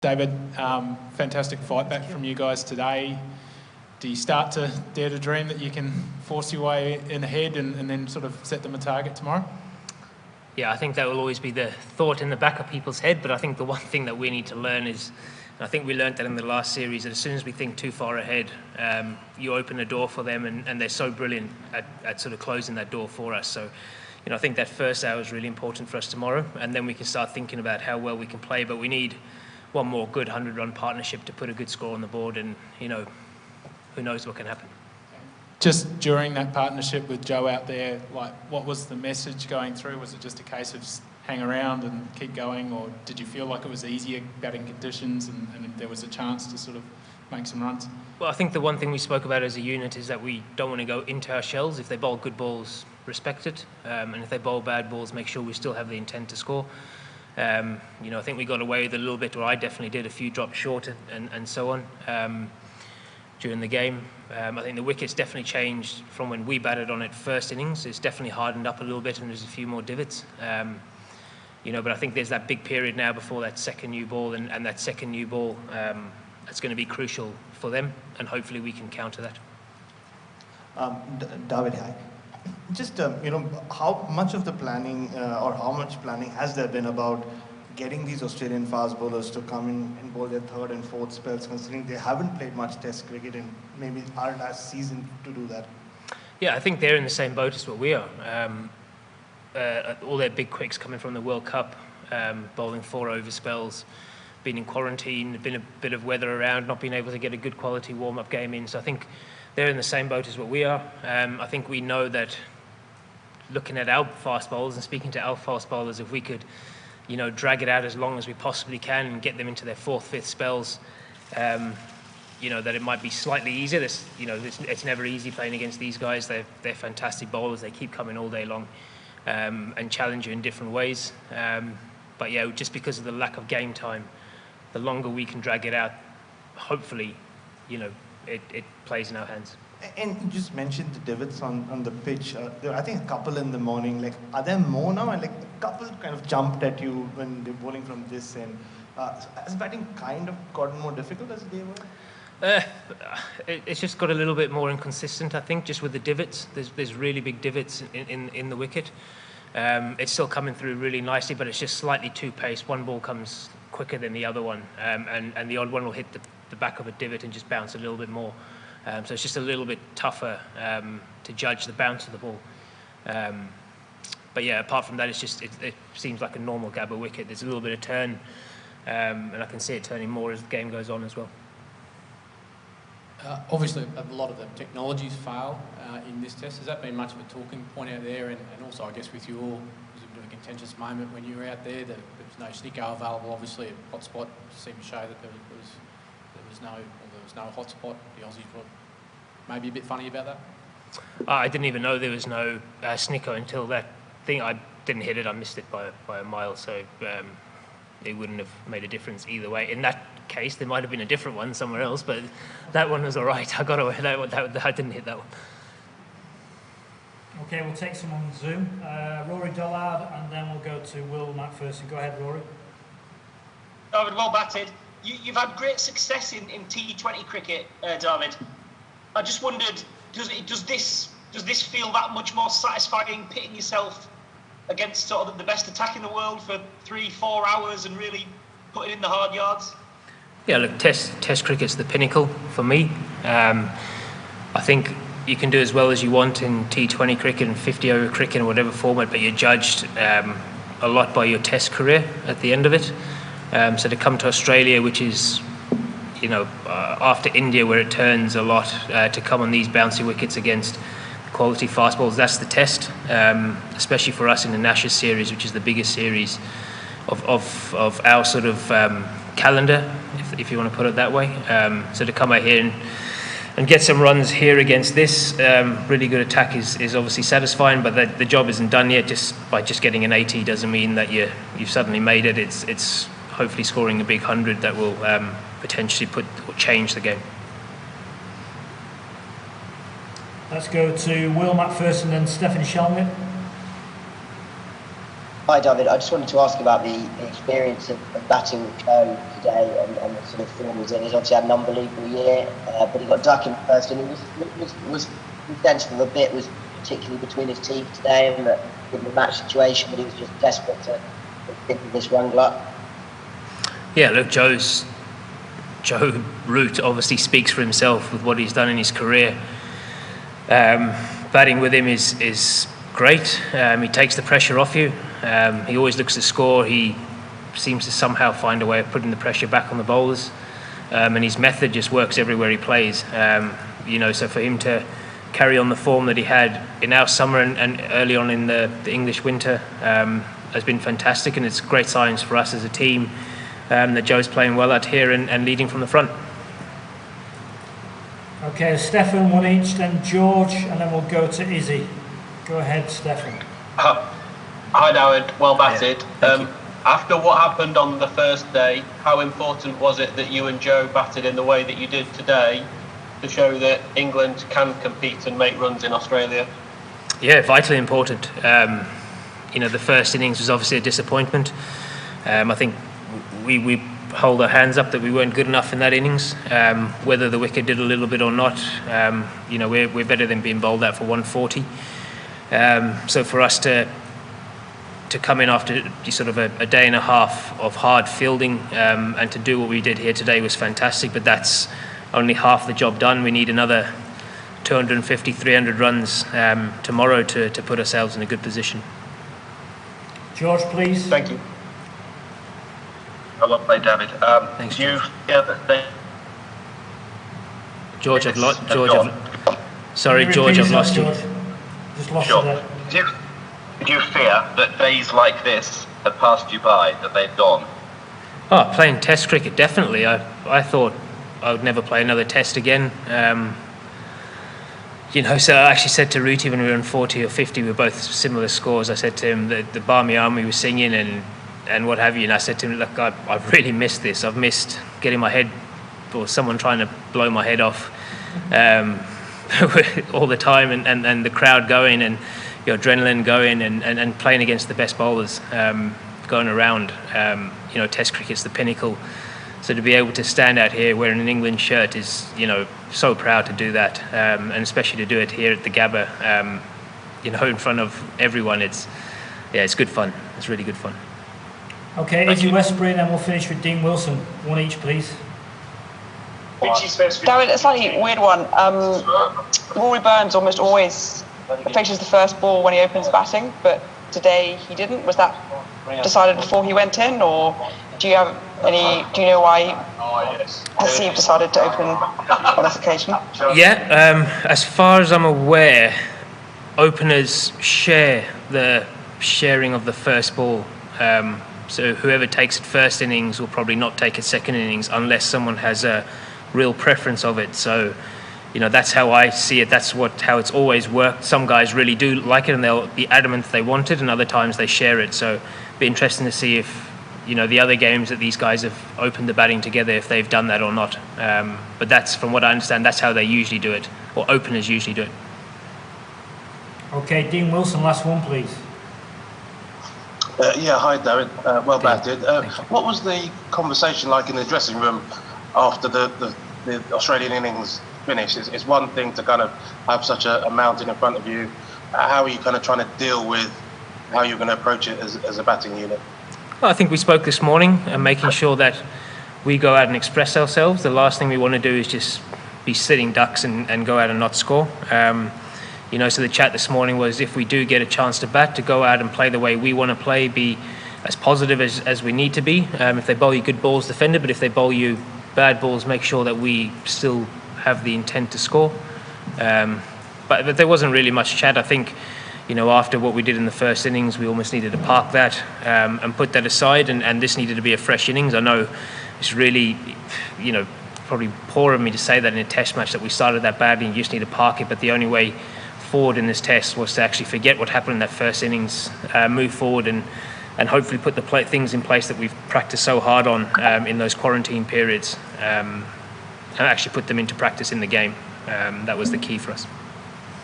David, fantastic fight back from you guys today. Do you start to dare to dream that you can force your way in ahead and then sort of set them a target tomorrow? Yeah, I think that will always be the thought in the back of people's head, but I think the one thing that we need to learn is, and I think we learned that in the last series, that as soon as we think too far ahead, you open the door for them, and they're so brilliant at sort of closing that door for us. So, I think that first hour is really important for us tomorrow, and then we can start thinking about how well we can play, but we need one more good 100-run partnership to put a good score on the board, and, who knows what can happen. Just during that partnership with Joe out there, what was the message going through? Was it just a case of hang around and keep going, or did you feel like it was easier batting conditions and there was a chance to sort of make some runs? Well, I think the one thing we spoke about as a unit is that we don't want to go into our shells. If they bowl good balls, respect it, and if they bowl bad balls, make sure we still have the intent to score. I think we got away with it a little bit, or I definitely did, a few drops short and so on during the game. I think the wicket's definitely changed from when we batted on it first innings. It's definitely hardened up a little bit, and there's a few more divots. But I think there's that big period now before that second new ball, and that second new ball, that's going to be crucial for them, and hopefully we can counter that. David, hi. Just, how much of the planning or how much planning has there been about getting these Australian fast bowlers to come in and bowl their third and fourth spells, considering they haven't played much Test cricket and maybe aren't as seasoned to do that? Yeah, I think they're in the same boat as what we are. All their big quicks coming from the World Cup, bowling 4 over spells, been in quarantine, been a bit of weather around, not being able to get a good quality warm-up game in. So I think they're in the same boat as what we are. I think we know that looking at our fast bowlers and speaking to our fast bowlers, if we could, drag it out as long as we possibly can and get them into their 4th, 5th spells, that it might be slightly easier. It's never easy playing against these guys. They're fantastic bowlers. They keep coming all day long and challenge you in different ways. But yeah, just because of the lack of game time, the longer we can drag it out, hopefully, it plays in our hands. And you just mentioned the divots on the pitch. There were, I think, a couple in the morning. Are there more now? And a couple kind of jumped at you when they're bowling from this end. Has batting kind of gotten more difficult as they were? It's just got a little bit more inconsistent, I think, just with the divots. There's really big divots in the wicket. It's still coming through really nicely, but it's just slightly too paced. One ball comes quicker than the other one, and the odd one will hit the back of a divot and just bounce a little bit more. So it's just a little bit tougher to judge the bounce of the ball. But yeah, apart from that, it seems like a normal Gabba wicket. There's a little bit of turn, and I can see it turning more as the game goes on as well. Obviously, a lot of the technologies fail in this test. Has that been much of a talking point out there? And also, I guess with you all, it was a bit of a contentious moment when you were out there. There was no snicko available. Obviously, a hotspot seemed to show that there was no hotspot. The Aussies were maybe a bit funny about that. I didn't even know there was no snicko until that thing. I didn't hit it. I missed it by a mile, so it wouldn't have made a difference either way. In that case, there might have been a different one somewhere else, but that one was all right. I got away with that one. I didn't hit that one. Okay, we'll take some on Zoom. Rory Dollard, and then we'll go to Will McPherson. Go ahead, Rory. David, well batted. You've had great success in T20 cricket, David. I just wondered, does this feel that much more satisfying, pitting yourself against sort of the best attack in the world for 3-4 hours and really putting in the hard yards? Yeah, look, Test cricket's the pinnacle for me. I think you can do as well as you want in T20 cricket and 50-over cricket and whatever format, but you're judged a lot by your Test career at the end of it. So to come to Australia, which is, after India where it turns a lot, to come on these bouncy wickets against quality fast balls, that's the test, especially for us in the Ashes series, which is the biggest series of our sort of calendar, if you want to put it that way. So to come out here and get some runs here against this really good attack is obviously satisfying, but the job isn't done yet. Just by getting an 80 doesn't mean that you've suddenly made it. It's hopefully scoring a big 100 that will potentially change the game. Let's go to Will McPherson and Stephen Shelmit. Hi, David. I just wanted to ask about the experience of batting with Joe today and the sort of form he's in. He's obviously had an unbelievable year, but he got duck in the first inning. Was the sense of a bit was particularly between his teeth today and in the match situation, but he was just desperate to get this run glut. Yeah, look, Joe Root obviously speaks for himself with what he's done in his career. Batting with him is great. He takes the pressure off you. He always looks to score. He seems to somehow find a way of putting the pressure back on the bowlers. And his method just works everywhere he plays. So for him to carry on the form that he had in our summer and early on in the English winter has been fantastic, and it's great signs for us as a team that Joe's playing well out here and leading from the front. Okay, Stefan, one each, then George, and then we'll go to Izzy. Go ahead, Stefan. Hi, Dawid. Well batted. After what happened on the first day, how important was it that you and Joe batted in the way that you did today to show that England can compete and make runs in Australia? Yeah, vitally important. The first innings was obviously a disappointment. I think we hold our hands up that we weren't good enough in that innings. Whether the wicket did a little bit or not, we're better than being bowled out for 140. So for us to come in after sort of a day and a half of hard fielding and to do what we did here today was fantastic, but that's only half the job done. We need another 250, 300 runs tomorrow to put ourselves in a good position. George, please. Thank you. Well played, David. Thanks, do you George. fear that they... George, I've lost you. Just lost Sure. you there. Do you fear that days like this have passed you by, that they've gone? Oh, playing Test cricket, definitely. I thought I would never play another Test again. So I actually said to Rooty when we were on 40 or 50, we were both similar scores. I said to him that the Barmy Army was singing and what have you, and I said to him, look, I've really missed this. I've missed getting my head, or someone trying to blow my head off all the time, and the crowd going, and your adrenaline going, and playing against the best bowlers going around. Test cricket's the pinnacle. So to be able to stand out here wearing an England shirt is, so proud to do that, and especially to do it here at the Gabba, in front of everyone. It's good fun. It's really good fun. Okay, Izzy Westbury, then we'll finish with Dean Wilson. One each, please. Dawid, a slightly weird one. Rory Burns almost always finishes the first ball when he opens batting, but today he didn't. Was that decided before he went in, or do you know why Hasib decided to open on this occasion? Yeah, as far as I'm aware, openers share the sharing of the first ball. So whoever takes it first innings will probably not take it second innings unless someone has a real preference of it. So, that's how I see it. That's how it's always worked. Some guys really do like it and they'll be adamant they want it, and other times they share it. So it'd be interesting to see if, the other games that these guys have opened the batting together, if they've done that or not. But that's, from what I understand, that's how they usually do it, or openers usually do it. Okay, Dean Wilson, last one, please. Hi, David. Well batted. What was the conversation like in the dressing room after the Australian innings finished? It's one thing to kind of have such a mountain in front of you. How are you kind of trying to deal with how you're going to approach it as a batting unit? Well, I think we spoke this morning and making sure that we go out and express ourselves. The last thing we want to do is just be sitting ducks and go out and not score. So the chat this morning was, if we do get a chance to bat, to go out and play the way we want to play, be as positive as we need to be. If they bowl you good balls, defend it, but if they bowl you bad balls, make sure that we still have the intent to score. But there wasn't really much chat. I think, after what we did in the first innings, we almost needed to park that and put that aside, and this needed to be a fresh innings. I know it's really, probably poor of me to say that in a Test match that we started that badly and you just need to park it, but the only way forward in this Test was to actually forget what happened in that first innings, move forward and hopefully put the things in place that we've practiced so hard on in those quarantine periods, and actually put them into practice in the game. That was the key for us.